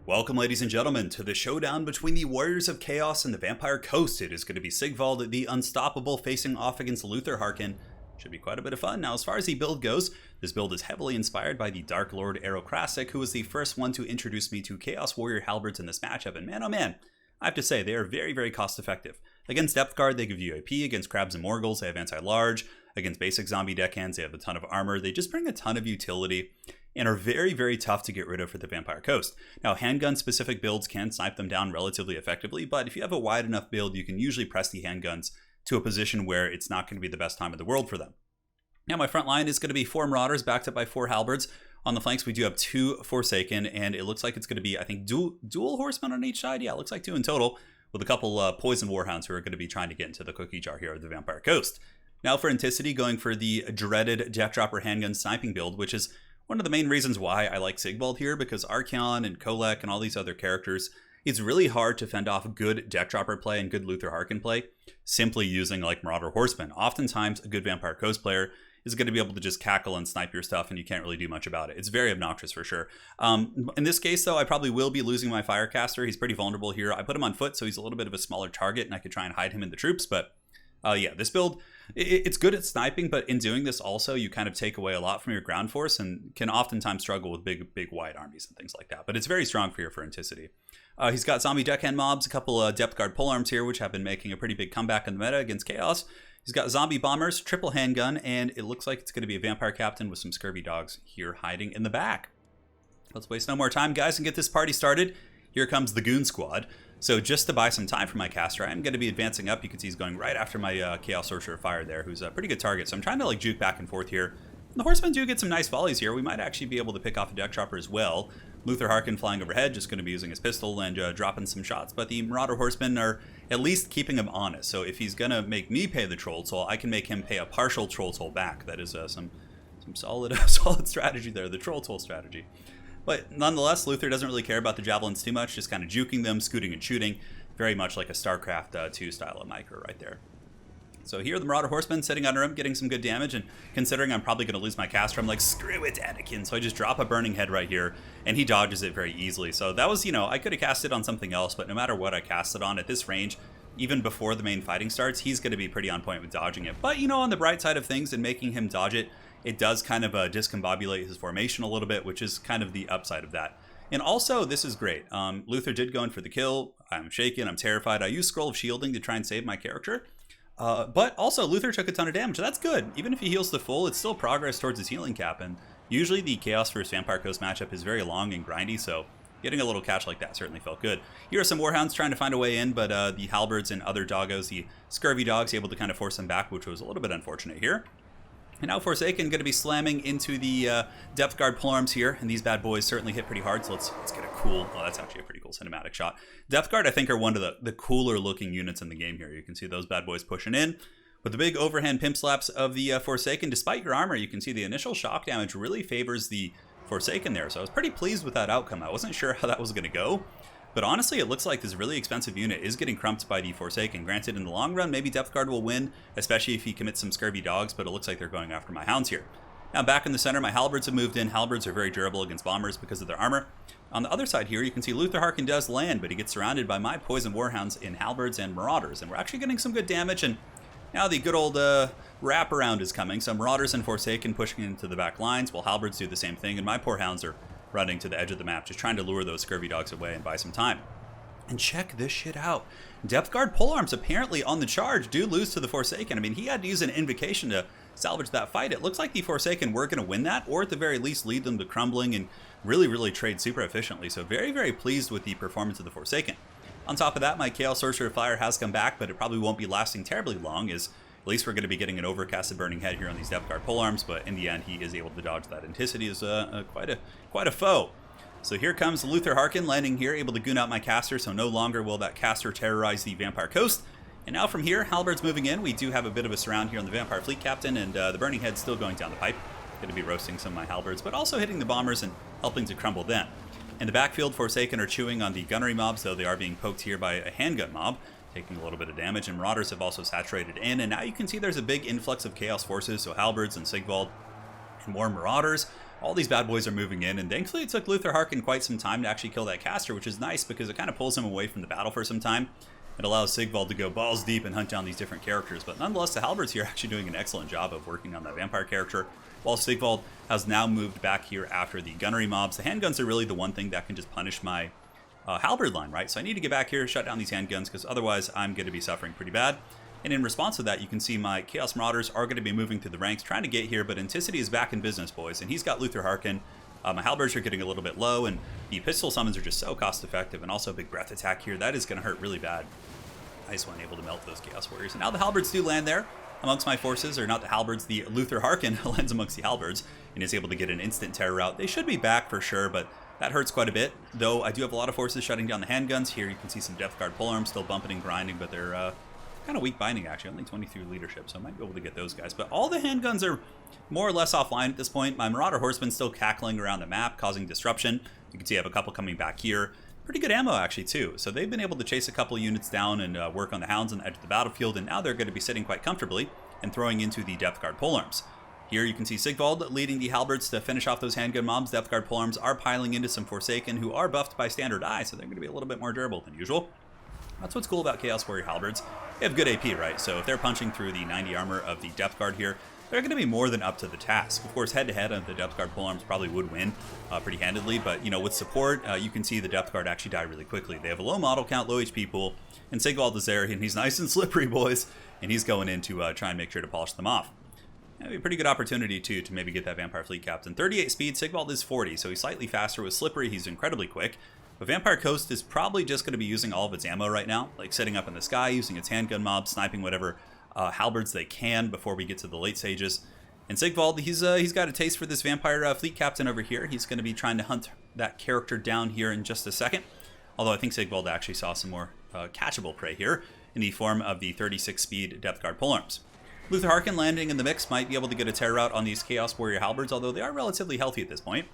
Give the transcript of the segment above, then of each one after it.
Welcome, ladies and gentlemen, to the showdown between the Warriors of Chaos and the Vampire Coast. It is going to be Sigvald, the Unstoppable, facing off against Luther Harkin. Should be quite a bit of fun. Now, as far as the build goes, this build is heavily inspired by the Dark Lord Aerocrastic, who was the first one to introduce me to Chaos Warrior Halberds in this matchup. And man, oh man, I have to say, they are very, very cost effective. Against Depth Guard, they give you AP. Against Crabs and Morgles, they have anti-large. Against basic zombie deckhands, they have a ton of armor. They just bring a ton of utility and are very, very tough to get rid of for the Vampire Coast. Now, handgun-specific builds can snipe them down relatively effectively, but if you have a wide enough build, you can usually press the handguns to a position where it's not going to be the best time in the world for them. Now, my front line is going to be 4 Marauders backed up by 4 Halberds. On the flanks, we do have 2 Forsaken, and it looks like it's going to be, I think, dual Horsemen on each side. Yeah, it looks like 2 in total, with a couple Poison Warhounds who are going to be trying to get into the cookie jar here of the Vampire Coast. Now for Anticity, going for the dreaded Death Dropper handgun sniping build, which is one of the main reasons why I like Sigvald here, because Archeon and Kolek and all these other characters, it's really hard to fend off good Death Dropper play and good Luther Harkin play simply using like Marauder Horsemen. Oftentimes, a good Vampire Coast player is going to be able to just cackle and snipe your stuff, and you can't really do much about it. It's very obnoxious for sure. In this case, though, I probably will be losing my Firecaster. He's pretty vulnerable here. I put him on foot, so he's a little bit of a smaller target, and I could try and hide him in the troops, but yeah, this build, it's good at sniping, but in doing this also, you kind of take away a lot from your ground force and can oftentimes struggle with big wide armies and things like that. But it's very strong for your Anticity. He's got zombie deckhand mobs, a couple Depth Guard polearms here, which have been making a pretty big comeback in the meta against Chaos. He's got zombie bombers, triple handgun, and it looks like it's going to be a Vampire Captain with some scurvy dogs here hiding in the back. Let's waste no more time, guys, and get this party started. Here comes the Goon Squad. So just to buy some time for my caster, I'm going to be advancing up. You can see he's going right after my Chaos Sorcerer of Fire there, who's a pretty good target. So I'm trying to like juke back and forth here. And the Horsemen do get some nice volleys here. We might actually be able to pick off a Death Dropper as well. Luther Harkin flying overhead, just going to be using his pistol and dropping some shots. But the Marauder Horsemen are at least keeping him honest. So if he's going to make me pay the Troll Toll, I can make him pay a partial Troll Toll back. That is some solid strategy there, the Troll Toll strategy. But nonetheless, Luther doesn't really care about the Javelins too much, just kind of juking them, scooting and shooting. Very much like a StarCraft 2 style of micro right there. So here, the Marauder Horseman sitting under him, getting some good damage, and considering I'm probably going to lose my caster, I'm like, screw it, Anakin. So I just drop a Burning Head right here, and he dodges it very easily. So that was, I could have cast it on something else, but no matter what I cast it on at this range, even before the main fighting starts, he's going to be pretty on point with dodging it. But, on the bright side of things and making him dodge it, it does kind of discombobulate his formation a little bit, which is kind of the upside of that. And also, this is great. Luther did go in for the kill. I'm shaken. I'm terrified. I used Scroll of Shielding to try and save my character. But also, Luther took a ton of damage. So that's good. Even if he heals to full, it's still progress towards his healing cap. And usually the Chaos vs Vampire Coast matchup is very long and grindy, so getting a little catch like that certainly felt good. Here are some Warhounds trying to find a way in, but the Halberds and other doggos, the Scurvy Dogs, able to kind of force them back, which was a little bit unfortunate here. And now Forsaken going to be slamming into the Depth Guard polearms here, and these bad boys certainly hit pretty hard, so let's get a cool, well, that's actually a pretty cool cinematic shot. Depth Guard, I think, are one of the cooler looking units in the game here. You can see those bad boys pushing in. With the big overhand pimp slaps of the Forsaken, despite your armor, you can see the initial shock damage really favors the Forsaken there, so I was pretty pleased with that outcome. I wasn't sure how that was going to go. But honestly, it looks like this really expensive unit is getting crumped by the Forsaken. Granted, in the long run, maybe Depth Guard will win, especially if he commits some scurvy dogs, but it looks like they're going after my Hounds here. Now back in the center, my Halberds have moved in. Halberds are very durable against Bombers because of their armor. On the other side here, you can see Luther Harkin does land, but he gets surrounded by my Poison Warhounds in Halberds and Marauders, and we're actually getting some good damage, and now the good old wraparound is coming. So Marauders and Forsaken pushing into the back lines, while Halberds do the same thing, and my poor Hounds are running to the edge of the map, just trying to lure those scurvy dogs away and buy some time. And check this shit out. Depth Guard polearms apparently on the charge do lose to the Forsaken. I mean, he had to use an invocation to salvage that fight. It looks like the Forsaken were going to win that, or at the very least lead them to crumbling and really trade super efficiently. So very pleased with the performance of the Forsaken. On top of that, my Chaos Sorcerer of Fire has come back, but it probably won't be lasting terribly long, as at least we're going to be getting an overcasted Burning Head here on these Depth Guard polearms, but in the end, he is able to dodge that. Anticity is quite a foe. So here comes Luther Harkin landing here, able to goon out my caster, so no longer will that caster terrorize the Vampire Coast. And now from here, Halberd's moving in. We do have a bit of a surround here on the Vampire Fleet Captain, and the Burning Head's still going down the pipe. Going to be roasting some of my Halberds, but also hitting the Bombers and helping to crumble them. In the backfield, Forsaken are chewing on the gunnery mobs, though they are being poked here by a handgun mob, taking a little bit of damage, and Marauders have also saturated in, and now you can see there's a big influx of Chaos forces, so Halberds and Sigvald and more Marauders. All these bad boys are moving in, and thankfully it took Luther Harkin quite some time to actually kill that caster, which is nice because it kind of pulls him away from the battle for some time. It allows Sigvald to go balls deep and hunt down these different characters, but nonetheless the halberds here are actually doing an excellent job of working on that vampire character, while Sigvald has now moved back here after the gunnery mobs. The handguns are really the one thing that can just punish my halberd line, right? So I need to get back here, shut down these handguns, because otherwise I'm going to be suffering pretty bad. And in response to that, you can see my Chaos Marauders are going to be moving through the ranks, trying to get here, but Anticity is back in business, boys, and he's got Luther Harkin. My halberds are getting a little bit low, and the pistol summons are just so cost effective, and also a big breath attack here. That is going to hurt really bad. Nice one, able to melt those Chaos Warriors. And now the halberds do land there amongst my forces, or not the halberds, the Luther Harkin lands amongst the halberds, and is able to get an instant terror out. They should be back for sure, but that hurts quite a bit, though I do have a lot of forces shutting down the handguns. Here you can see some Death Guard polearms still bumping and grinding, but they're kind of weak binding, actually. Only 23 leadership, so I might be able to get those guys. But all the handguns are more or less offline at this point. My Marauder Horseman's still cackling around the map, causing disruption. You can see I have a couple coming back here. Pretty good ammo, actually, too. So they've been able to chase a couple units down and work on the hounds on the edge of the battlefield, and now they're going to be sitting quite comfortably and throwing into the Death Guard polearms. Here you can see Sigvald leading the halberds to finish off those handgun mobs. Death Guard polearms are piling into some Forsaken, who are buffed by standard eye, so they're going to be a little bit more durable than usual. That's what's cool about Chaos Warrior halberds. They have good AP, right? So if they're punching through the 90 armor of the Death Guard here, they're going to be more than up to the task. Of course, head-to-head, the Death Guard polearms probably would win pretty handedly, but you know, with support, you can see the Death Guard actually die really quickly. They have a low model count, low HP pool, and Sigvald is there, and he's nice and slippery, boys, and he's going in to try and make sure to polish them off. That'd be a pretty good opportunity, too, to maybe get that Vampire Fleet Captain. 38 speed, Sigvald is 40, so he's slightly faster. With Slippery, he's incredibly quick. But Vampire Coast is probably just going to be using all of its ammo right now, like sitting up in the sky, using its handgun mobs, sniping whatever halberds they can before we get to the late stages. And Sigvald, he's got a taste for this Vampire Fleet Captain over here. He's going to be trying to hunt that character down here in just a second. Although I think Sigvald actually saw some more catchable prey here in the form of the 36 speed Death Guard polearms. Luther Harkin landing in the mix might be able to get a terror out on these Chaos Warrior halberds, although they are relatively healthy at this point.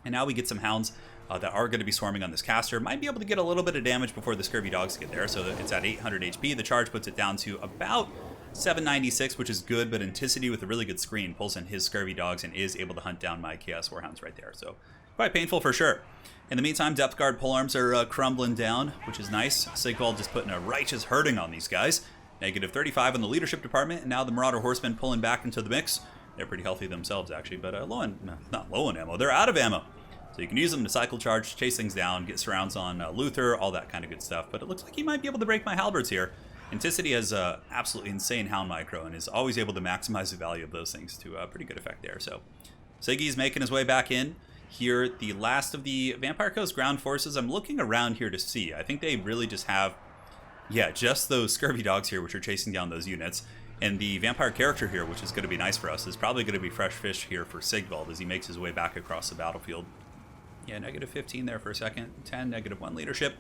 And now we get some hounds that are going to be swarming on this caster. Might be able to get a little bit of damage before the Scurvy Dogs get there, so it's at 800 HP. The charge puts it down to about 796, which is good, but Anticity with a really good screen pulls in his Scurvy Dogs and is able to hunt down my Chaos Warhounds right there. So quite painful for sure. In the meantime, Death Guard polearms are crumbling down, which is nice. Sigvald just putting a righteous hurting on these guys. Negative 35 in the leadership department, and now the Marauder Horsemen pulling back into the mix. They're pretty healthy themselves, actually, but not low on ammo. They're out of ammo. So you can use them to cycle charge, chase things down, get surrounds on Luther, all that kind of good stuff. But it looks like he might be able to break my halberds here. Anticity has absolutely insane hound micro and is always able to maximize the value of those things to pretty good effect there. So Siggy's making his way back in. Here, the last of the Vampire Coast ground forces. I'm looking around here to see. I think they really just have, just those Scurvy Dogs here, which are chasing down those units. And the Vampire character here, which is going to be nice for us, is probably going to be fresh fish here for Sigvald as he makes his way back across the battlefield. Yeah, negative 15 there for a second. 10, negative 1 leadership.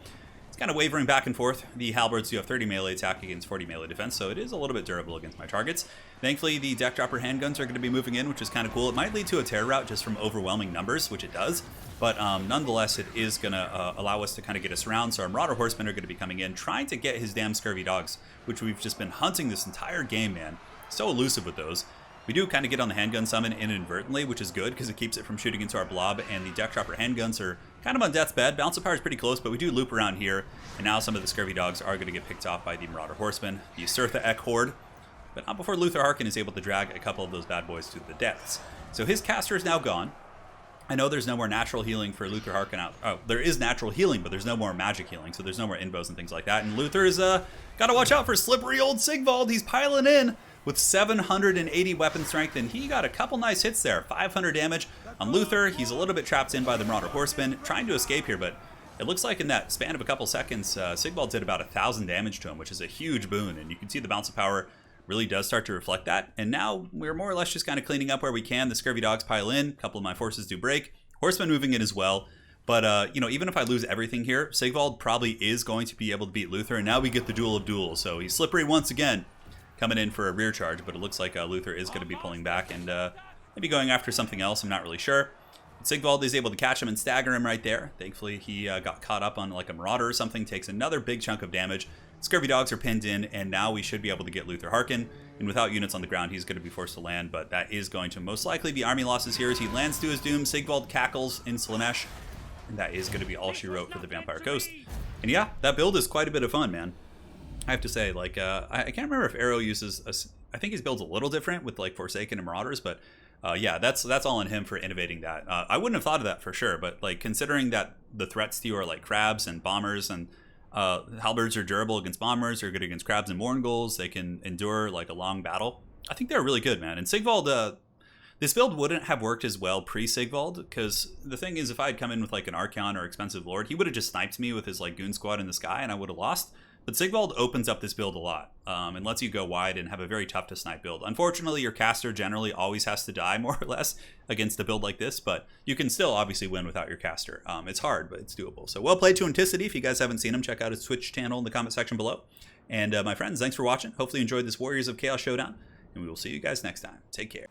It's kind of wavering back and forth. The halberds do have 30 melee attack against 40 melee defense, so it is a little bit durable against my targets. Thankfully, the deck dropper handguns are going to be moving in, which is kind of cool. It might lead to a terror route just from overwhelming numbers, which it does, but nonetheless, it is going to allow us to kind of get us around. So our Marauder Horsemen are going to be coming in, trying to get his damn Scurvy Dogs, which we've just been hunting this entire game, man. So elusive with those. We do kind of get on the handgun summon inadvertently, which is good because it keeps it from shooting into our blob, and the deck dropper handguns are kind of on death's bed. Bounce of power is pretty close, but we do loop around here, and now some of the Scurvy Dogs are going to get picked off by the Marauder Horsemen, the Usurtha Ek Horde, but not before Luther Harkin is able to drag a couple of those bad boys to the depths. So his caster is now gone. I know there's no more natural healing for Luther Harkin out. Oh, there is natural healing, but there's no more magic healing, so there's no more inbows and things like that. And Luther is got to watch out for slippery old Sigvald. He's piling in with 780 weapon strength, and he got a couple nice hits there. 500 damage on Luther. He's a little bit trapped in by the Marauder Horsemen, trying to escape here, but it looks like in that span of a couple seconds, Sigvald did about 1,000 damage to him, which is a huge boon, and you can see the bounce of power really does start to reflect that. And now we're more or less just kind of cleaning up where we can. The Scurvy Dogs pile in, a couple of my forces do break. Horsemen moving in as well. But, even if I lose everything here, Sigvald probably is going to be able to beat Luther, and now we get the duel of duels. So he's slippery once again, coming in for a rear charge, but it looks like Luther is going to be pulling back and maybe going after something else. I'm not really sure. Sigvald is able to catch him and stagger him right there. Thankfully, he got caught up on like a Marauder or something, takes another big chunk of damage. Scurvy Dogs are pinned in, and now we should be able to get Luther Harkin. And without units on the ground, he's going to be forced to land, but that is going to most likely be army losses here as he lands to his doom. Sigvald cackles in Slanesh, and that is going to be all she wrote for the Vampire Coast. And yeah, that build is quite a bit of fun, man. I have to say, like, I can't remember if Arrow uses, I think his build's a little different with, like, Forsaken and Marauders, but yeah, that's all on him for innovating that. I wouldn't have thought of that for sure, but, like, considering that the threats to you are, like, crabs and bombers, and halberds are durable against bombers, are good against crabs and Mourngulls, they can endure, like, a long battle. I think they're really good, man. And Sigvald, this build wouldn't have worked as well pre-Sigvald, because the thing is, if I had come in with, like, an Archon or Expensive Lord, he would have just sniped me with his, like, Goon Squad in the sky, and I would have lost. But Sigvald opens up this build a lot, and lets you go wide and have a very tough to snipe build. Unfortunately, your caster generally always has to die, more or less, against a build like this, but you can still obviously win without your caster. It's hard, but it's doable. So well played to Anticity. If you guys haven't seen him, check out his Twitch channel in the comment section below. And my friends, thanks for watching. Hopefully you enjoyed this Warriors of Chaos showdown, and we will see you guys next time. Take care.